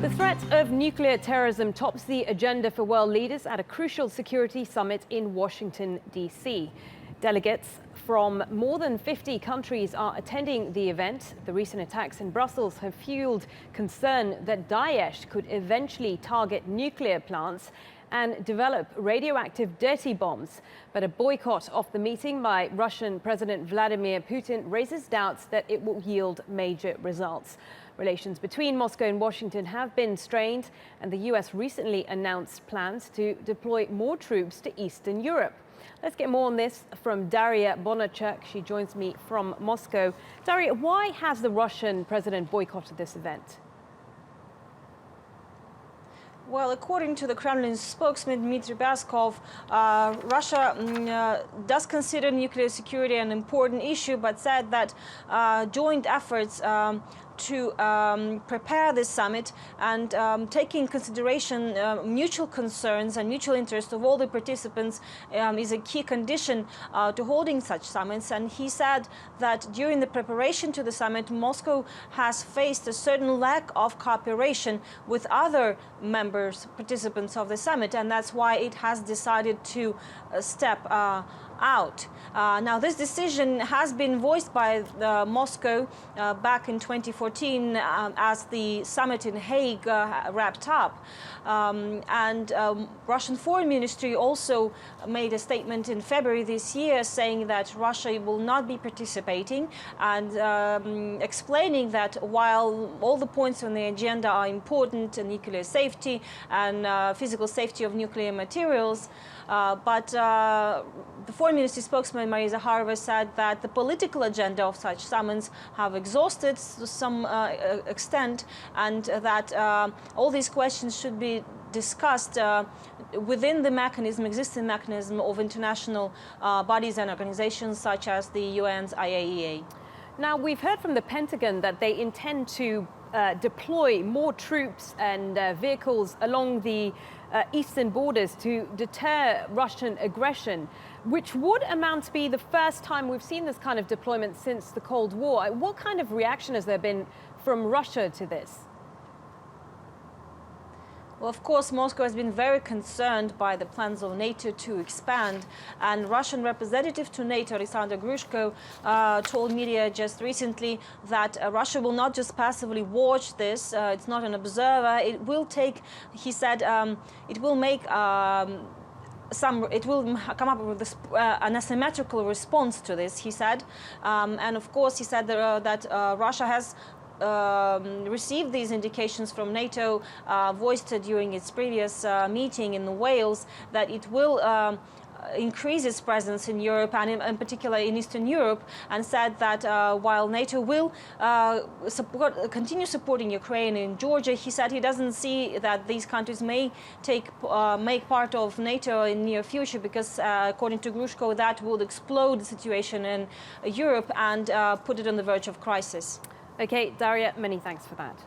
The threat of nuclear terrorism tops the agenda for world leaders at a crucial security summit in Washington, D.C. Delegates from more than 50 countries are attending the event. The recent attacks in Brussels have fueled concern that Daesh could eventually target nuclear plants and develop radioactive dirty bombs. But a boycott of the meeting by Russian President Vladimir Putin raises doubts that it will yield major results. Relations between Moscow and Washington have been strained, and the US recently announced plans to deploy more troops to Eastern Europe. Let's get more on this from Daria Bondarchuk. She joins me from Moscow. Daria, why has the Russian president boycotted this event? Well, according to the Kremlin spokesman Dmitry Peskov, Russia does consider nuclear security an important issue, but said that joint efforts to prepare this summit and take in consideration mutual concerns and mutual interest of all the participants is a key condition to holding such summits. And he said that during the preparation to the summit, Moscow has faced a certain lack of cooperation with other participants of the summit, and that's why it has decided to step out. Now, this decision has been voiced by Moscow back in 2014 as the summit in Hague wrapped up. Russian Foreign Ministry also made a statement in February this year saying that Russia will not be participating, and explaining that while all the points on the agenda are important, nuclear safety and physical safety of nuclear materials, but the Foreign Ministry spokesman Maria Zakharova said that the political agenda of such summits have exhausted to some extent, and that all these questions should be discussed within the existing mechanism of international bodies and organizations such as the UN's IAEA. Now, we've heard from the Pentagon that they intend to deploy more troops and vehicles along the eastern borders to deter Russian aggression, which would amount to be the first time we've seen this kind of deployment since the Cold War. What kind of reaction has there been from Russia to this? Well, of course, Moscow has been very concerned by the plans of NATO to expand, and Russian representative to NATO, Alexander Grushko, told media just recently that Russia will not just passively watch this. It's not an observer. It will take, he said, it will make it will come up with an asymmetrical response to this, he said. And of course, he said that Russia has received these indications from NATO, voiced during its previous meeting in Wales, that it will increase its presence in Europe, and in particular in Eastern Europe, and said that while NATO will continue supporting Ukraine and Georgia, he said he doesn't see that these countries may make part of NATO in near future, because according to Grushko, that would explode the situation in Europe and put it on the verge of crisis. Okay, Daria, many thanks for that.